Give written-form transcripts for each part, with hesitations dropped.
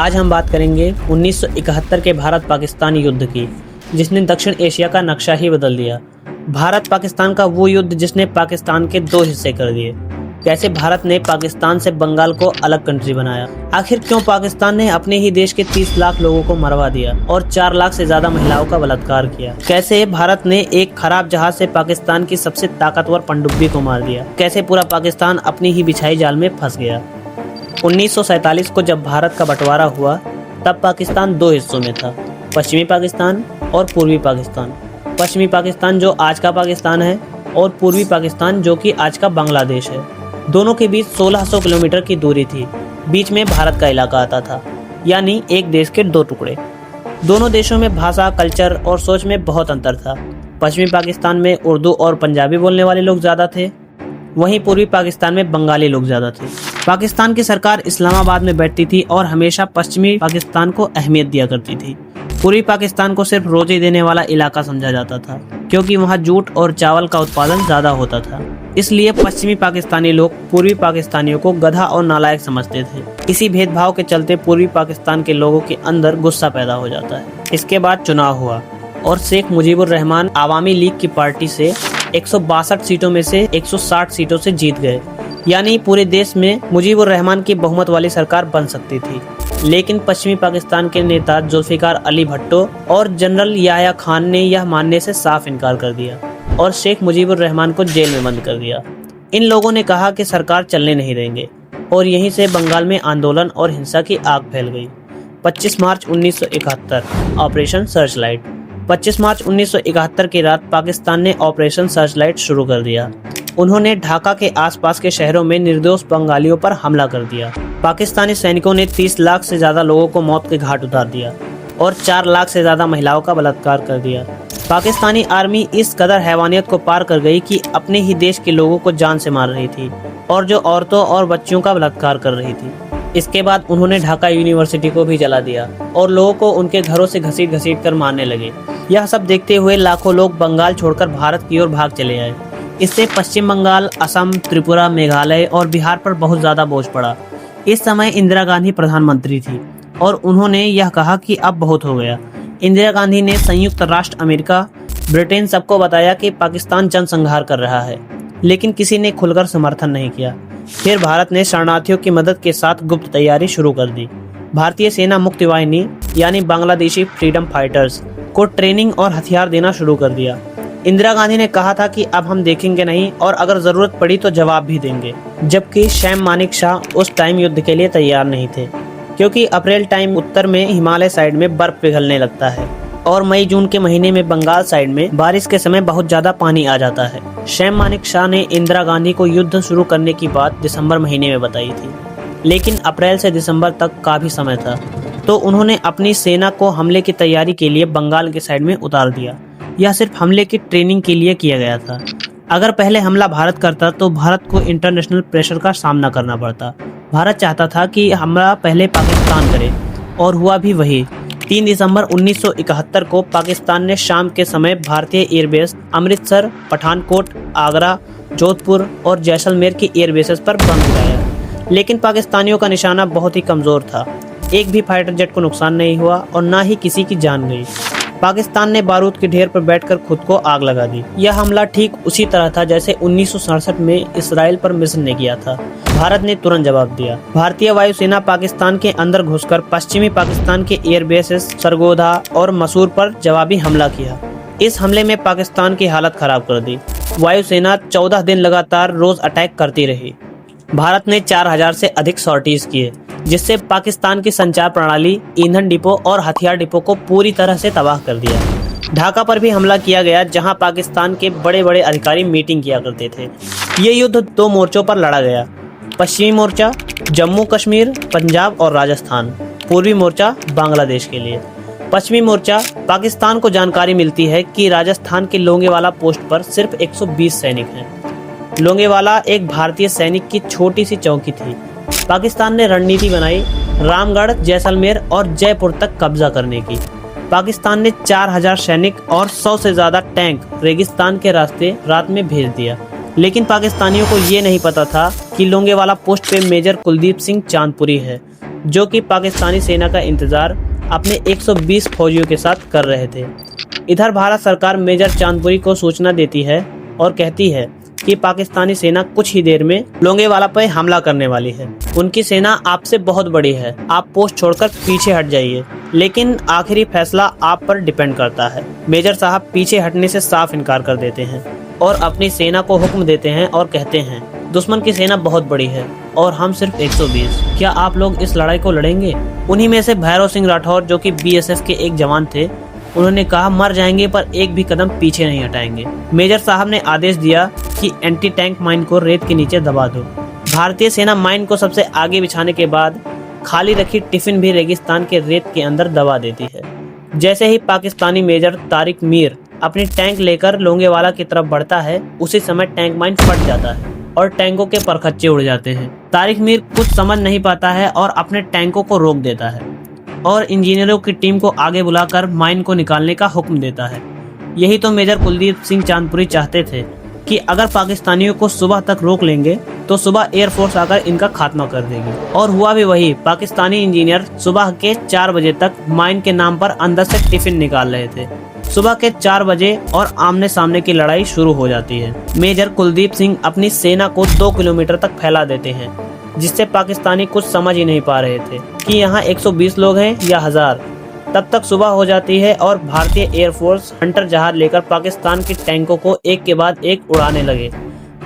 आज हम बात करेंगे 1971 के भारत पाकिस्तान युद्ध की, जिसने दक्षिण एशिया का नक्शा ही बदल दिया। भारत पाकिस्तान का वो युद्ध जिसने पाकिस्तान के दो हिस्से कर दिए। कैसे भारत ने पाकिस्तान से बंगाल को अलग कंट्री बनाया। आखिर क्यों पाकिस्तान ने अपने ही देश के 30 लाख लोगों को मरवा दिया और 4 लाख से ज्यादा महिलाओं का बलात्कार किया। कैसे भारत ने एक खराब जहाज से पाकिस्तान की सबसे ताकतवर पनडुब्बी को मार दिया। कैसे पूरा पाकिस्तान अपनी ही बिछाई जाल में फंस गया। 1947 को जब भारत का बंटवारा हुआ तब पाकिस्तान दो हिस्सों में था, पश्चिमी पाकिस्तान और पूर्वी पाकिस्तान। पश्चिमी पाकिस्तान जो आज का पाकिस्तान है और पूर्वी पाकिस्तान जो कि आज का बांग्लादेश है। दोनों के बीच 1600 किलोमीटर की दूरी थी। बीच में भारत का इलाका आता था, यानी एक देश के दो टुकड़े। दोनों देशों में भाषा, कल्चर और सोच में बहुत अंतर था। पश्चिमी पाकिस्तान में उर्दू और पंजाबी बोलने वाले लोग ज़्यादा थे, वहीं पूर्वी पाकिस्तान में बंगाली लोग ज़्यादा थे। पाकिस्तान की सरकार इस्लामाबाद में बैठती थी और हमेशा पश्चिमी पाकिस्तान को अहमियत दिया करती थी। पूर्वी पाकिस्तान को सिर्फ रोजे देने वाला इलाका समझा जाता था, क्योंकि वहाँ जूट और चावल का उत्पादन ज़्यादा होता था। इसलिए पश्चिमी पाकिस्तानी लोग पूर्वी पाकिस्तानियों को गधा और नालायक समझते थे। इसी भेदभाव के चलते पूर्वी पाकिस्तान के लोगों के अंदर गुस्सा पैदा हो जाता है। इसके बाद चुनाव हुआ और शेख मुजीबुर रहमान आवामी लीग की पार्टी से 162 सीटों में से 160 सीटों से जीत गए, यानी पूरे देश में मुजीबुर रहमान की बहुमत वाली सरकार बन सकती थी। लेकिन पश्चिमी पाकिस्तान के नेता जुल्फिकार अली भुट्टो और जनरल याह्या खान ने यह मानने से साफ इनकार कर दिया और शेख मुजीबुर रहमान को जेल में बंद कर दिया। इन लोगों ने कहा कि सरकार चलने नहीं देंगे और यहीं से बंगाल में आंदोलन और हिंसा की आग फैल गई। 25 मार्च 1971 ऑपरेशन सर्चलाइट। 25 मार्च 1971 की रात पाकिस्तान ने ऑपरेशन सर्चलाइट शुरू कर दिया। उन्होंने ढाका के आसपास के शहरों में निर्दोष बंगालियों पर हमला कर दिया। पाकिस्तानी सैनिकों ने 30 लाख से ज्यादा लोगों को मौत के घाट उतार दिया और 4 लाख से ज्यादा महिलाओं का बलात्कार कर दिया। पाकिस्तानी आर्मी इस कदर हैवानियत को पार कर गई कि अपने ही देश के लोगों को जान से मार रही थी और जो औरतों और बच्चियों का बलात्कार कर रही थी। इसके बाद उन्होंने ढाका यूनिवर्सिटी को भी जला दिया और लोगों को उनके घरों से घसीट घसीट कर मारने लगे। यह सब देखते हुए लाखों लोग बंगाल छोड़कर भारत की ओर भाग चले आए। इससे पश्चिम बंगाल, असम, त्रिपुरा, मेघालय और बिहार पर बहुत ज्यादा बोझ पड़ा। इस समय इंदिरा गांधी प्रधानमंत्री थी और उन्होंने यह कहा कि अब बहुत हो गया। इंदिरा गांधी ने संयुक्त राष्ट्र अमेरिका, ब्रिटेन सबको बताया कि पाकिस्तान जनसंहार कर रहा है, लेकिन किसी ने खुलकर समर्थन नहीं किया। फिर भारत ने शरणार्थियों की मदद के साथ गुप्त तैयारी शुरू कर दी। भारतीय सेना मुक्ति वाहिनी यानी बांग्लादेशी फ्रीडम फाइटर्स को ट्रेनिंग और हथियार देना शुरू कर दिया। इंदिरा गांधी ने कहा था कि अब हम देखेंगे नहीं और अगर जरूरत पड़ी तो जवाब भी देंगे। जबकि सैम मानिक शाह उस टाइम युद्ध के लिए तैयार नहीं थे, क्योंकि अप्रैल टाइम उत्तर में हिमालय साइड में बर्फ पिघलने लगता है और मई जून के महीने में बंगाल साइड में बारिश के समय बहुत ज्यादा पानी आ जाता है। सैम मानिक शाह ने इंदिरा गांधी को युद्ध शुरू करने की बात दिसंबर महीने में बताई थी, लेकिन अप्रैल से दिसंबर तक का भी समय था, तो उन्होंने अपनी सेना को हमले की तैयारी के लिए बंगाल के साइड में उतार दिया। यह सिर्फ हमले की ट्रेनिंग के लिए किया गया था। अगर पहले हमला भारत करता तो भारत को इंटरनेशनल प्रेशर का सामना करना पड़ता। भारत चाहता था कि हमला पहले पाकिस्तान करे और हुआ भी वही। 3 दिसंबर 1971 को पाकिस्तान ने शाम के समय भारतीय एयरबेस अमृतसर, पठानकोट, आगरा, जोधपुर और जैसलमेर की एयरबेसेस पर बम गिराया। लेकिन पाकिस्तानियों का निशाना बहुत ही कमजोर था। एक भी फाइटर जेट को नुकसान नहीं हुआ और ना ही किसी की जान गई। पाकिस्तान ने बारूद के ढेर पर बैठकर खुद को आग लगा दी। यह हमला ठीक उसी तरह था जैसे 1967 में इसराइल पर मिस्र ने किया था। भारत ने तुरंत जवाब दिया। भारतीय वायुसेना पाकिस्तान के अंदर घुसकर पश्चिमी पाकिस्तान के एयरबेसेस सरगोधा और मसूर पर जवाबी हमला किया। इस हमले में पाकिस्तान की हालत खराब कर दी। वायुसेना 14 दिन लगातार रोज अटैक करती रही। भारत ने 4000 से अधिक सॉर्टीज किए, जिससे पाकिस्तान की संचार प्रणाली, ईंधन डिपो और हथियार डिपो को पूरी तरह से तबाह कर दिया। ढाका पर भी हमला किया गया, जहां पाकिस्तान के बड़े बड़े अधिकारी मीटिंग किया करते थे। ये युद्ध 2 मोर्चों पर लड़ा गया। पश्चिमी मोर्चा जम्मू कश्मीर, पंजाब और राजस्थान। पूर्वी मोर्चा बांग्लादेश के लिए। पश्चिमी मोर्चा पाकिस्तान को जानकारी मिलती है कि राजस्थान के लोंगेवाला पोस्ट पर सिर्फ 120 सैनिक हैं। लोंगेवाला एक भारतीय सैनिक की छोटी सी चौकी थी। पाकिस्तान ने रणनीति बनाई रामगढ़, जैसलमेर और जयपुर तक कब्जा करने की। पाकिस्तान ने 4000 सैनिक और 100 से ज्यादा टैंक रेगिस्तान के रास्ते रात में भेज दिया। लेकिन पाकिस्तानियों को ये नहीं पता था कि लोंगेवाला पोस्ट पे मेजर कुलदीप सिंह चांदपुरी है, जो कि पाकिस्तानी सेना का इंतजार अपने 120 फौजियों के साथ कर रहे थे। इधर भारत सरकार मेजर चांदपुरी को सूचना देती है और कहती है कि पाकिस्तानी सेना कुछ ही देर में लोंगेवाला पर हमला करने वाली है। उनकी सेना आपसे बहुत बड़ी है, आप पोस्ट छोड़कर पीछे हट जाइए, लेकिन आखिरी फैसला आप पर डिपेंड करता है। मेजर साहब पीछे हटने से साफ इनकार कर देते हैं और अपनी सेना को हुक्म देते हैं और कहते हैं, दुश्मन की सेना बहुत बड़ी है और हम सिर्फ 120। क्या आप लोग इस लड़ाई को लड़ेंगे? उन्हीं में से भैरव सिंह राठौर, जो कि BSF के एक जवान थे, उन्होंने कहा, मर जाएंगे पर एक भी कदम पीछे नहीं हटाएंगे। मेजर साहब ने आदेश दिया कि एंटी टैंक माइन को रेत के नीचे दबा दो। भारतीय सेना माइन को सबसे आगे बिछाने के बाद खाली रखी टिफिन भी रेगिस्तान के रेत के अंदर दबा देती है। जैसे ही पाकिस्तानी मेजर तारिक मीर अपनी टैंक लेकर लोंगेवाला की तरफ बढ़ता है, उसी समय टैंक माइन फट जाता है और टैंकों के परखच्चे उड़ जाते हैं। तारिक मीर कुछ समझ नहीं पाता है और अपने टैंकों को रोक देता है और इंजीनियरों की टीम को आगे बुलाकर माइन को निकालने का हुक्म देता है। यही तो मेजर कुलदीप सिंह चांदपुरी चाहते थे कि अगर पाकिस्तानियों को सुबह तक रोक लेंगे तो सुबह एयरफोर्स आकर इनका खात्मा कर देगी। और हुआ भी वही। पाकिस्तानी इंजीनियर सुबह के 4 बजे तक माइन के नाम पर अंदर से टिफिन निकाल रहे थे। सुबह के 4 बजे और आमने सामने की लड़ाई शुरू हो जाती है। मेजर कुलदीप सिंह अपनी सेना को 2 किलोमीटर तक फैला देते हैं, जिससे पाकिस्तानी कुछ समझ ही नहीं पा रहे थे कि यहाँ 120 लोग हैं या 1000। तब तक सुबह हो जाती है और भारतीय एयरफोर्स हंटर जहाज लेकर पाकिस्तान के टैंकों को एक के बाद एक उड़ाने लगे।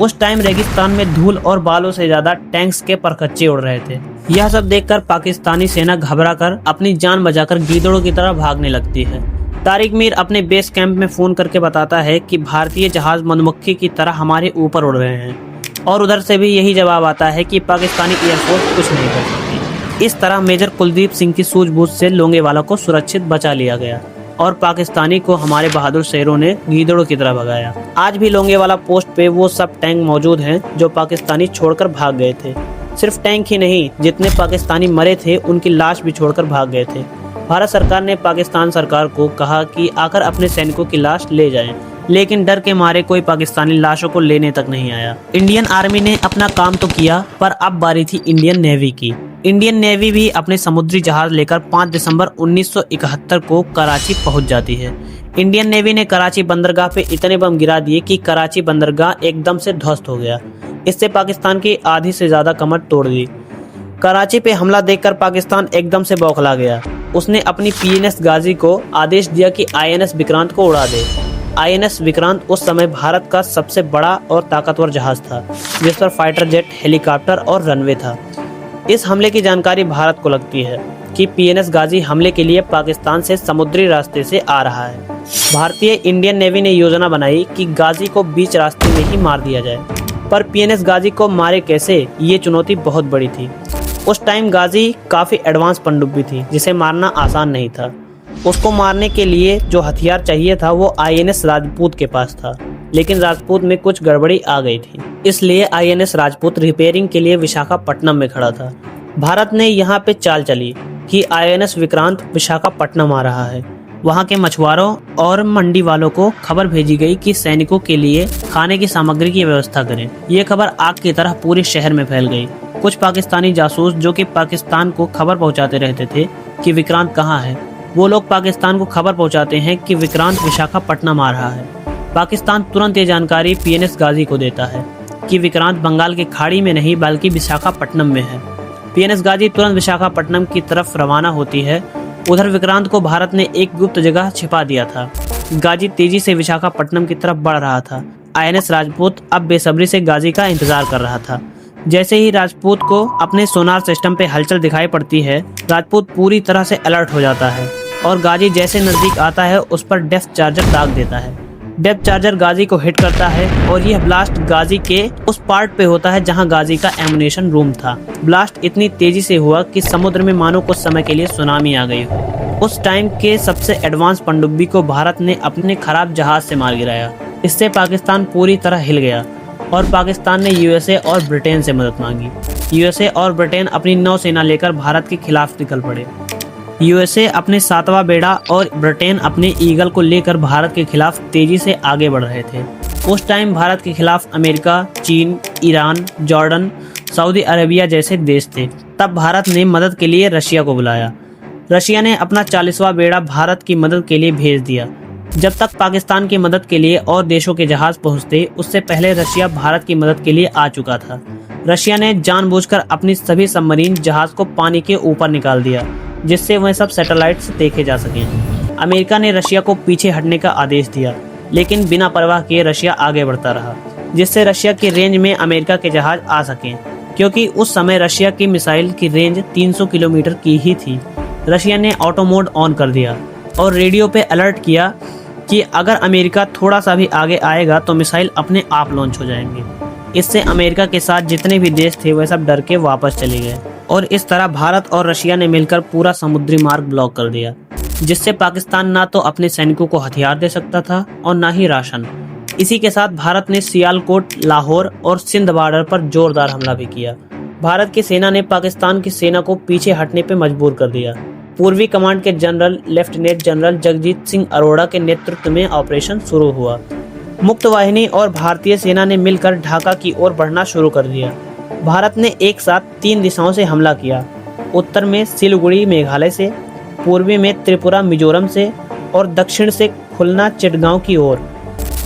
उस टाइम रेगिस्तान में धूल और बालों से ज्यादा टैंक्स के परखच्चे उड़ रहे थे। यह सब देखकर पाकिस्तानी सेना घबराकर अपनी जान बचाकर गीदड़ों की तरह भागने लगती है। तारिक मीर अपने बेस कैंप में फोन करके बताता है कि भारतीय जहाज मधुमक्खी की तरह हमारे ऊपर उड़ रहे हैं, और उधर से भी यही जवाब आता है कि पाकिस्तानी एयरफोर्स कुछ नहीं कर सकती। इस तरह मेजर कुलदीप सिंह की सूझबूझ से लोंगेवाला को सुरक्षित बचा लिया गया और पाकिस्तानी को हमारे बहादुर शेरों ने गीदड़ों की तरह भगाया। आज भी लोंगेवाला पोस्ट पे वो सब टैंक मौजूद हैं जो पाकिस्तानी छोड़कर भाग गए थे। सिर्फ टैंक ही नहीं, जितने पाकिस्तानी मरे थे उनकी लाश भी छोड़कर भाग गए थे। भारत सरकार ने पाकिस्तान सरकार को कहा कि आकर अपने सैनिकों की लाश ले जाएं, लेकिन डर के मारे कोई पाकिस्तानी लाशों को लेने तक नहीं आया। इंडियन आर्मी ने अपना काम तो किया, पर अब बारी थी इंडियन नेवी की। इंडियन नेवी भी अपने समुद्री जहाज लेकर 5 दिसंबर 1971 को कराची पहुंच जाती है। इंडियन नेवी ने कराची बंदरगाह पे इतने बम गिरा दिए कि कराची बंदरगाह एकदम से ध्वस्त हो गया। इससे पाकिस्तान की आधी से ज्यादा कमर तोड़ दी। कराची पे हमला देखकर पाकिस्तान एकदम से बौखला गया। उसने अपनी PNS गाजी को आदेश दिया कि INS विक्रांत को उड़ा दे। INS विक्रांत उस समय भारत का सबसे बड़ा और ताकतवर जहाज था, जिस पर फाइटर जेट, हेलीकॉप्टर और रनवे था। इस हमले की जानकारी भारत को लगती है कि PNS गाजी हमले के लिए पाकिस्तान से समुद्री रास्ते से आ रहा है। भारतीय इंडियन नेवी ने योजना बनाई कि गाजी को बीच रास्ते में ही मार दिया जाए, पर PNS गाजी को मारे कैसे, ये चुनौती बहुत बड़ी थी। उस टाइम गाजी काफ़ी एडवांस पनडुब्बी थी, जिसे मारना आसान नहीं था। उसको मारने के लिए जो हथियार चाहिए था वो INS राजपूत के पास था, लेकिन राजपूत में कुछ गड़बड़ी आ गई थी, इसलिए INS राजपूत रिपेयरिंग के लिए विशाखापट्टनम में खड़ा था। भारत ने यहाँ पे चाल चली कि INS विक्रांत विशाखापट्टनम आ रहा है। वहाँ के मछुआरों और मंडी वालों को खबर भेजी गई कि सैनिकों के लिए खाने की सामग्री की व्यवस्था करें। ये खबर आग की तरह पूरे शहर में फैल गई। कुछ पाकिस्तानी जासूस जो कि पाकिस्तान को खबर पहुँचाते रहते थे कि विक्रांत कहाँ है, वो लोग पाकिस्तान को खबर पहुँचाते हैं कि विक्रांत विशाखापट्टनम आ रहा है। पाकिस्तान तुरंत ये जानकारी PNS गाजी को देता है कि विक्रांत बंगाल की खाड़ी में नहीं बल्कि विशाखापट्टनम में है। PNS गाजी तुरंत विशाखापट्टनम की तरफ रवाना होती है। उधर विक्रांत को भारत ने एक गुप्त जगह छिपा दिया था। गाजी तेजी से विशाखापट्टनम की तरफ बढ़ रहा था। INS राजपूत अब बेसब्री से गाजी का इंतजार कर रहा था। जैसे ही राजपूत को अपने सोनार सिस्टम पे हलचल दिखाई पड़ती है, राजपूत पूरी तरह से अलर्ट हो जाता है और गाजी जैसे नजदीक आता है उस पर डेप्थ चार्जर दाग देता है। डेप्थ चार्जर गाजी को हिट करता है और यह ब्लास्ट गाजी के उस पार्ट पे होता है जहां गाजी का एमुनेशन रूम था। ब्लास्ट इतनी तेजी से हुआ कि समुद्र में मानो कुछ समय के लिए सुनामी आ गई हो। उस टाइम के सबसे एडवांस पनडुब्बी को भारत ने अपने खराब जहाज से मार गिराया। इससे पाकिस्तान पूरी तरह हिल गया और पाकिस्तान ने USA और ब्रिटेन से मदद मांगी। USA और ब्रिटेन अपनी नौसेना लेकर भारत के खिलाफ निकल पड़े। USA अपने 7वां बेड़ा और ब्रिटेन अपने ईगल को लेकर भारत के खिलाफ तेजी से आगे बढ़ रहे थे। उस टाइम भारत के खिलाफ अमेरिका, चीन, ईरान, जॉर्डन, सऊदी अरेबिया जैसे देश थे। तब भारत ने मदद के लिए रशिया को बुलाया। रशिया ने अपना 40वां बेड़ा भारत की मदद के लिए भेज दिया। जब तक पाकिस्तान की मदद के लिए और देशों के जहाज पहुंचते, उससे पहले रशिया भारत की मदद के लिए आ चुका था। रशिया ने जानबूझकर अपनी सभी सबमरीन जहाज को पानी के ऊपर निकाल दिया, जिससे वह सब सैटेलाइट से देखे जा सकें। अमेरिका ने रशिया को पीछे हटने का आदेश दिया, लेकिन बिना परवाह किए रशिया आगे बढ़ता रहा, जिससे रशिया की रेंज में अमेरिका के जहाज आ सकें, क्योंकि उस समय रशिया की मिसाइल की रेंज 300 किलोमीटर की ही थी। रशिया ने ऑटो मोड ऑन कर दिया और रेडियो पे अलर्ट किया कि अगर अमेरिका थोड़ा सा भी आगे आएगा तो मिसाइल अपने आप लॉन्च हो जाएंगे। इससे अमेरिका के साथ जितने भी देश थे वह सब डर के वापस चले गए और इस तरह भारत और रशिया ने मिलकर पूरा समुद्री मार्ग ब्लॉक कर दिया, जिससे पाकिस्तान ना तो अपने सैनिकों को हथियार दे सकता था और ना ही राशन। इसी के साथ भारत ने सियालकोट, लाहौर और सिंध बॉर्डर पर जोरदार हमला भी किया। भारत की सेना ने पाकिस्तान की सेना को पीछे हटने पर मजबूर कर दिया। पूर्वी कमांड के general lieutenant general Jagjit Singh Arora के नेतृत्व में ऑपरेशन शुरू हुआ। मुक्त वाहिनी और भारतीय सेना ने मिलकर ढाका की ओर बढ़ना शुरू कर दिया। भारत ने एक साथ 3 दिशाओं से हमला किया, उत्तर में सिलीगुड़ी मेघालय से, पूर्वी में त्रिपुरा मिजोरम से और दक्षिण से खुलना चिटगांव की ओर।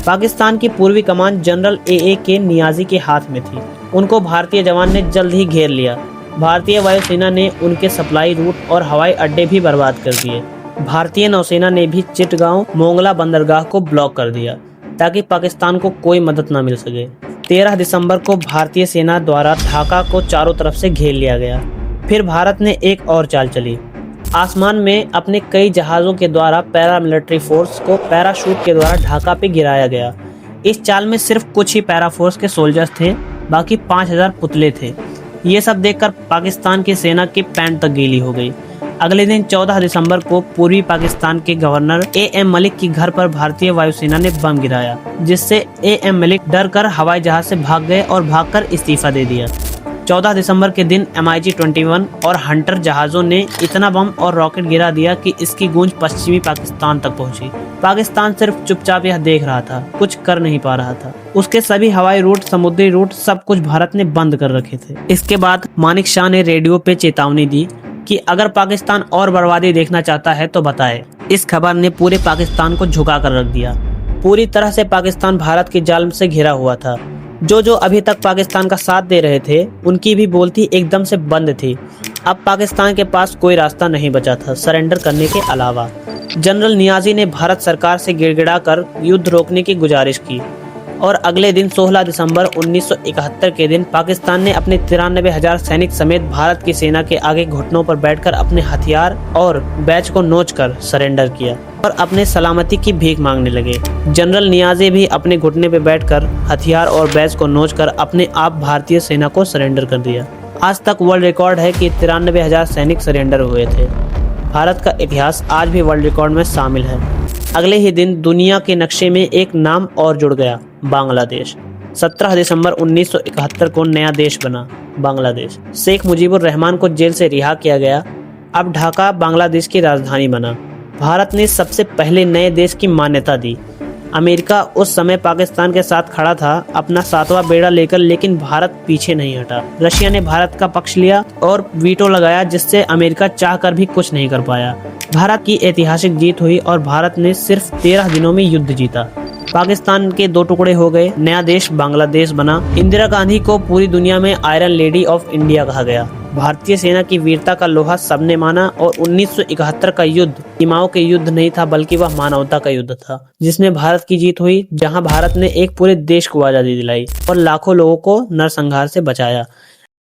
पाकिस्तान की पूर्वी कमान जनरल ए.के. नियाजी के हाथ में थी। उनको भारतीय जवान ने जल्द ही घेर लिया। भारतीय वायुसेना ने उनके सप्लाई रूट और हवाई अड्डे भी बर्बाद कर दिए। भारतीय नौसेना ने भी चिटगांव मोंगला बंदरगाह को ब्लॉक कर दिया ताकि पाकिस्तान को कोई मदद न मिल सके। 13 दिसंबर को भारतीय सेना द्वारा ढाका को चारों तरफ से घेर लिया गया। फिर भारत ने एक और चाल चली। आसमान में अपने कई जहाज़ों के द्वारा पैरामिलिट्री फोर्स को पैराशूट के द्वारा ढाका पे गिराया गया। इस चाल में सिर्फ कुछ ही पैरा फोर्स के सोल्जर्स थे, बाकी 5000 पुतले थे। ये सब देखकर पाकिस्तान की सेना की पैंट तक गीली हो गई। अगले दिन 14 दिसंबर को पूर्वी पाकिस्तान के गवर्नर ए.एम. मलिक के घर पर भारतीय वायुसेना ने बम गिराया, जिससे ए.एम. मलिक डर कर हवाई जहाज से भाग गए और भागकर इस्तीफा दे दिया। 14 दिसंबर के दिन MiG-21 और हंटर जहाज़ों ने इतना बम और रॉकेट गिरा दिया कि इसकी गूंज पश्चिमी पाकिस्तान तक पहुंची। पाकिस्तान सिर्फ चुपचाप यह देख रहा था, कुछ कर नहीं पा रहा था। उसके सभी हवाई रूट, समुद्री रूट, सब कुछ भारत ने बंद कर रखे थे। इसके बाद मानिक शाह ने रेडियो पे चेतावनी दी कि अगर पाकिस्तान और बर्बादी देखना चाहता है तो बताए। इस खबर ने पूरे पाकिस्तान को झुका कर रख दिया। पूरी तरह से पाकिस्तान भारत के जाल से घिरा हुआ था। जो अभी तक पाकिस्तान का साथ दे रहे थे, उनकी भी बोलती एकदम से बंद थी। अब पाकिस्तान के पास कोई रास्ता नहीं बचा था सरेंडर करने के अलावा। जनरल नियाजी ने भारत सरकार से गिड़गिड़ाकर युद्ध रोकने की गुजारिश की और अगले दिन 16 दिसंबर 1971 के दिन पाकिस्तान ने अपने 93,000 सैनिक समेत भारत की सेना के आगे घुटनों पर बैठकर अपने हथियार और बैच को नोचकर सरेंडर किया और अपने सलामती की भीख मांगने लगे। जनरल नियाजी भी अपने घुटने पर बैठकर हथियार और बैच को नोचकर अपने आप भारतीय सेना को सरेंडर कर दिया। आज तक वर्ल्ड रिकॉर्ड है कि 93,000 सैनिक सरेंडर हुए थे। भारत का इतिहास आज भी वर्ल्ड रिकॉर्ड में शामिल है। अगले ही दिन दुनिया के नक्शे में एक नाम और जुड़ गया, बांग्लादेश। 17 दिसंबर 1971 को नया देश बना, बांग्लादेश। शेख मुजीबुर रहमान को जेल से रिहा किया गया। अब ढाका बांग्लादेश की राजधानी बना। भारत ने सबसे पहले नए देश की मान्यता दी। अमेरिका उस समय पाकिस्तान के साथ खड़ा था अपना 7वां बेड़ा लेकर, लेकिन भारत पीछे नहीं हटा। रशिया ने भारत का पक्ष लिया और वीटो लगाया, जिससे अमेरिका चाहकर भी कुछ नहीं कर पाया। भारत की ऐतिहासिक जीत हुई और भारत ने सिर्फ 13 दिनों में युद्ध जीता। पाकिस्तान के 2 टुकड़े हो गए, नया देश बांग्लादेश बना। इंदिरा गांधी को पूरी दुनिया में आयरन लेडी ऑफ इंडिया कहा गया। भारतीय सेना की वीरता का लोहा सबने माना और 1971 का युद्ध सीमाओं के युद्ध नहीं था, बल्कि वह मानवता का युद्ध था, जिसमें भारत की जीत हुई, जहां भारत ने एक पूरे देश को आजादी दिलाई और लाखों लोगों को नरसंहार से बचाया।